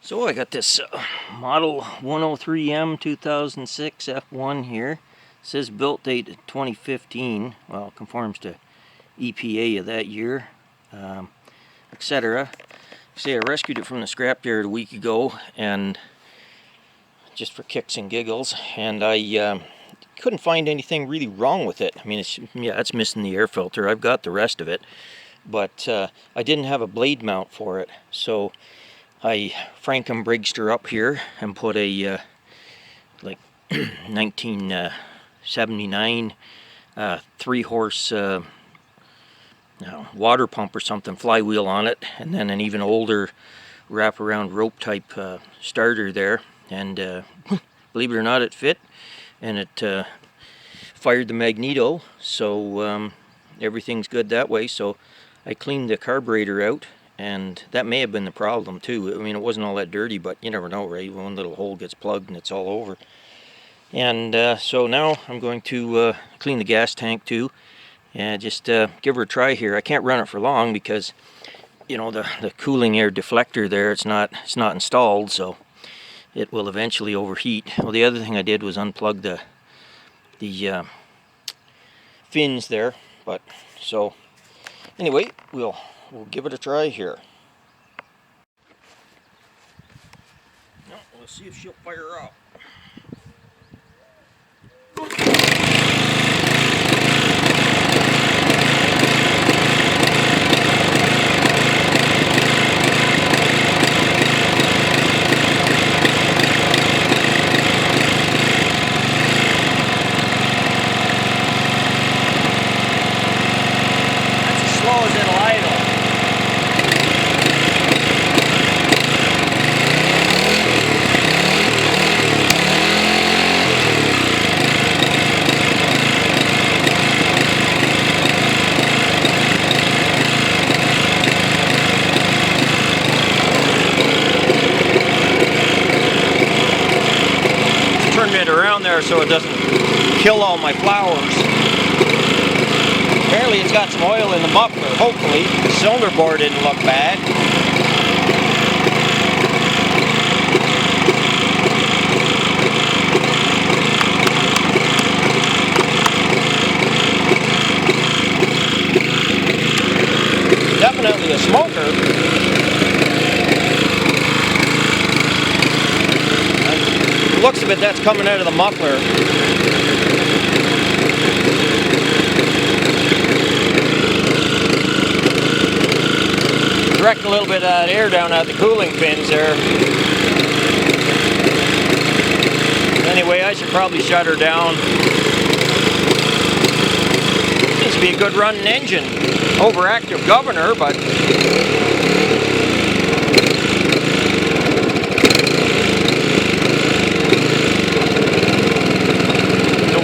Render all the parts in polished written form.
So I got this model 103M 2006 F1 here. It says built date 2015. Well, it conforms to EPA of that year, etc. Say I rescued it from the scrapyard a week ago, and just for kicks and giggles, and I couldn't find anything really wrong with it. I mean, it's missing the air filter. I've got the rest of it, but I didn't have a blade mount for it, so I Briggsed her up here and put a like 1979 3-horse water pump or something, flywheel on it, and then an even older wraparound rope type starter there, and believe it or not, it fit, and it fired the magneto, so everything's good that way. So I cleaned the carburetor out, and that may have been the problem too. I mean, it wasn't all that dirty, but you never know, right? One little hole gets plugged and it's all over. And so now I'm going to clean the gas tank too, and just give her a try here. I can't run it for long because, you know, the cooling air deflector there, it's not installed, so it will eventually overheat. Well, the other thing I did was unplug the fins there. But so anyway, we'll give it a try here. Now, let's see if she'll fire up. It around there so it doesn't kill all my flowers. Apparently it's got some oil in the muffler, hopefully. The cylinder bore didn't look bad. Definitely a smoker. Looks of it, that's coming out of the muffler. Direct a little bit of that air down out the cooling fins there. Anyway, I should probably shut her down. Seems to be a good running engine. Overactive governor, but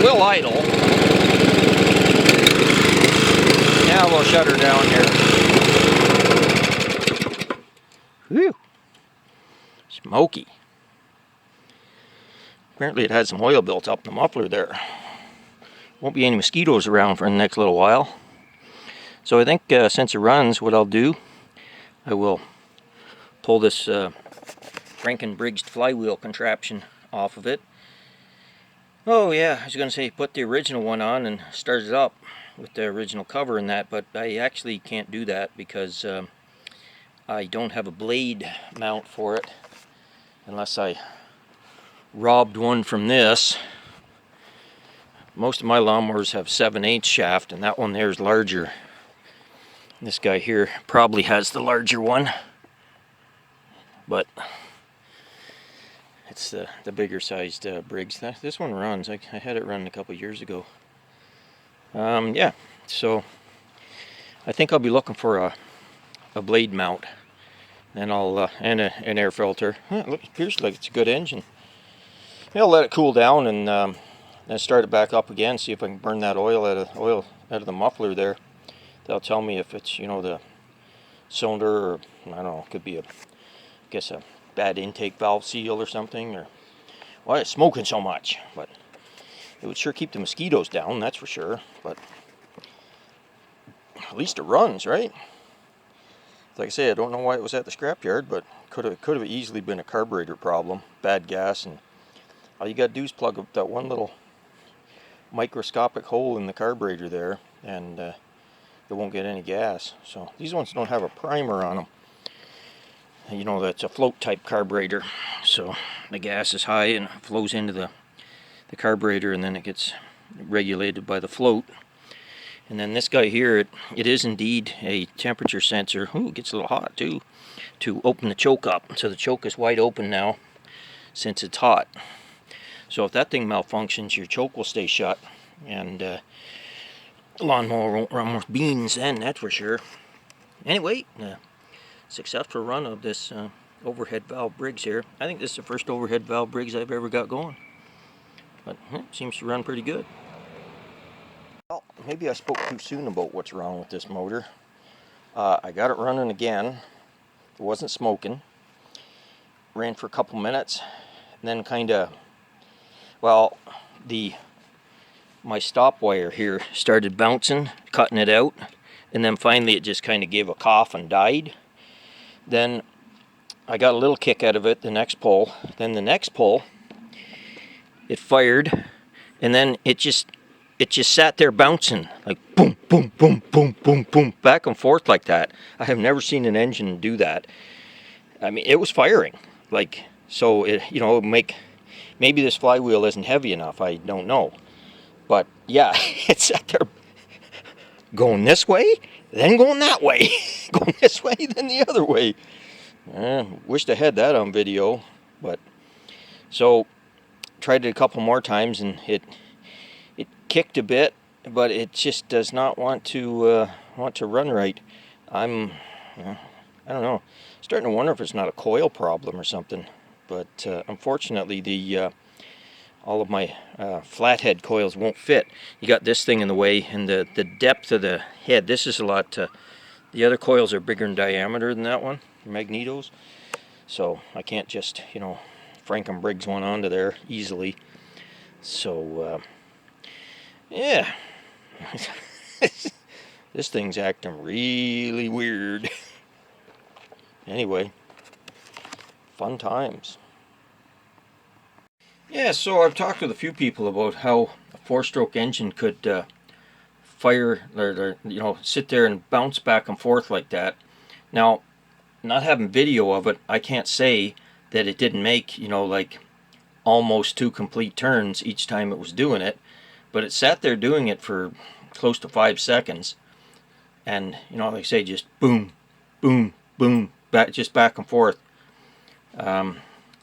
will idle. Now we'll shut her down here. Whew. Smoky. Apparently it had some oil built up in the muffler there. Won't be any mosquitoes around for the next little while. So I think since it runs, what I'll do, I will pull this Briggsed flywheel contraption off of it. Oh yeah, I was going to say put the original one on and start it up with the original cover and that, but I actually can't do that because I don't have a blade mount for it unless I robbed one from this. Most of my lawnmowers have 7/8 shaft, and that one there is larger. This guy here probably has the larger one, but it's the bigger sized Briggs. This one runs. I had it run a couple years ago. Yeah, so I think I'll be looking for a blade mount. Then I'll and an air filter. It appears like it's a good engine. Maybe I'll let it cool down and then start it back up again. See if I can burn that oil out of the muffler there. That'll tell me if it's, you know, the cylinder, or I don't know. It could be a bad intake valve seal or something, or why it's smoking so much. But it would sure keep the mosquitoes down, that's for sure. But at least it runs, right? Like I say, I don't know why it was at the scrapyard, but could have easily been a carburetor problem, bad gas, and all you gotta do is plug up that one little microscopic hole in the carburetor there, and it won't get any gas. So these ones don't have a primer on them. You know, that's a float type carburetor, so the gas is high and flows into the carburetor, and then it gets regulated by the float. And then this guy here, it is indeed a temperature sensor. Ooh, it gets a little hot too, to open the choke up. So the choke is wide open now since it's hot. So if that thing malfunctions, your choke will stay shut, and the lawnmower won't run with beans then, that's for sure. Anyway, successful run of this overhead valve Briggs here. I think this is the first overhead valve Briggs I've ever got going. But it seems to run pretty good. Well, maybe I spoke too soon about what's wrong with this motor. I got it running again. It wasn't smoking. Ran for a couple minutes, and then kind of, well, my stop wire here started bouncing, cutting it out, and then finally it just kind of gave a cough and died. Then I got a little kick out of it the next pull. Then the next pull, it fired, and then it just sat there bouncing, like boom, boom, boom, boom, boom, boom, back and forth like that. I have never seen an engine do that. I mean, it was firing, like, so it, you know, maybe this flywheel isn't heavy enough, I don't know. But yeah, it sat there going this way, then going that way, going this way, then the other way. Wished I had that on video, but so tried it a couple more times, and it kicked a bit, but it just does not want to run right. I don't know, starting to wonder if it's not a coil problem or something. But unfortunately, all of my flathead coils won't fit. You got this thing in the way, and the depth of the head. This is a lot. The other coils are bigger in diameter than that one, magnetos. So I can't just, you know, Franken Briggs one onto there easily. So yeah, this thing's acting really weird. Anyway, fun times. Yeah, so I've talked with a few people about how a four-stroke engine could fire, or you know, sit there and bounce back and forth like that. Now, not having video of it, I can't say that it didn't make, you know, like almost 2 complete turns each time it was doing it, but it sat there doing it for close to 5 seconds, and you know, like I say, just boom, boom, boom, just back and forth.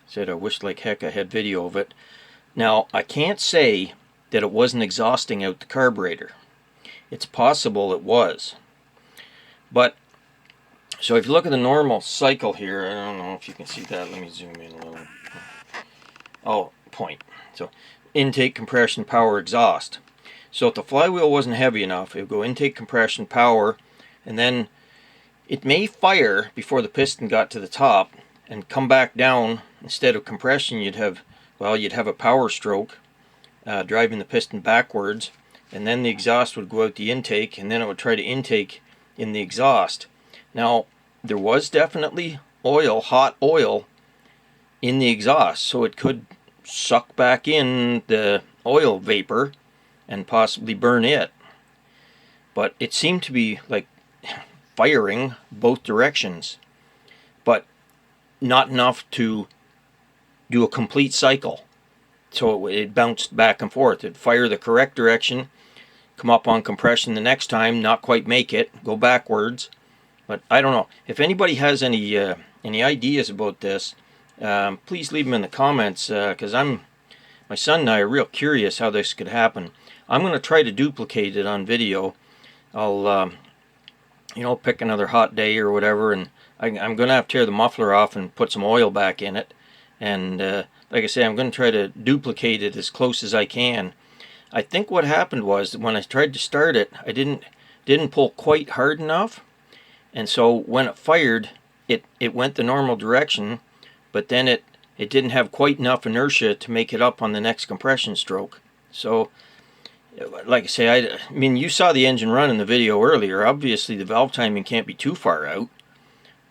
Said I wished like heck I had video of it. Now, I can't say that it wasn't exhausting out the carburetor. It's possible it was. But, so if you look at the normal cycle here, I don't know if you can see that, let me zoom in a little. Oh, point. So, intake, compression, power, exhaust. So if the flywheel wasn't heavy enough, it would go intake, compression, power, and then it may fire before the piston got to the top and come back down. Instead of compression, you'd have a power stroke, driving the piston backwards, and then the exhaust would go out the intake, and then it would try to intake in the exhaust. Now, there was definitely oil, hot oil, in the exhaust, so it could suck back in the oil vapor and possibly burn it. But it seemed to be like firing both directions, but not enough to do a complete cycle. So it bounced back and forth. It'd fire the correct direction, come up on compression the next time, not quite make it, go backwards. But I don't know. If anybody has any ideas about this, please leave them in the comments, because my son and I are real curious how this could happen. I'm going to try to duplicate it on video. I'll you know, pick another hot day or whatever, and I'm going to have to tear the muffler off and put some oil back in it. And like I say, I'm going to try to duplicate it as close as I can. I think what happened was when I tried to start it, I didn't pull quite hard enough, and so when it fired, it went the normal direction, but then it didn't have quite enough inertia to make it up on the next compression stroke. So, like I say, I mean, you saw the engine run in the video earlier. Obviously, the valve timing can't be too far out,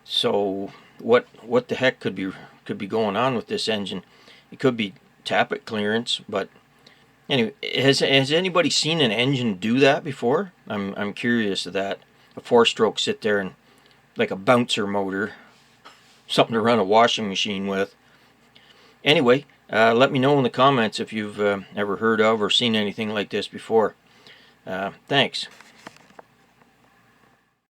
So what the heck could be going on with this engine? It could be tappet clearance, but anyway, has anybody seen an engine do that before? I'm curious of that. A 4-stroke sit there and like a bouncer motor, something to run a washing machine with. Anyway, let me know in the comments if you've ever heard of or seen anything like this before. Thanks.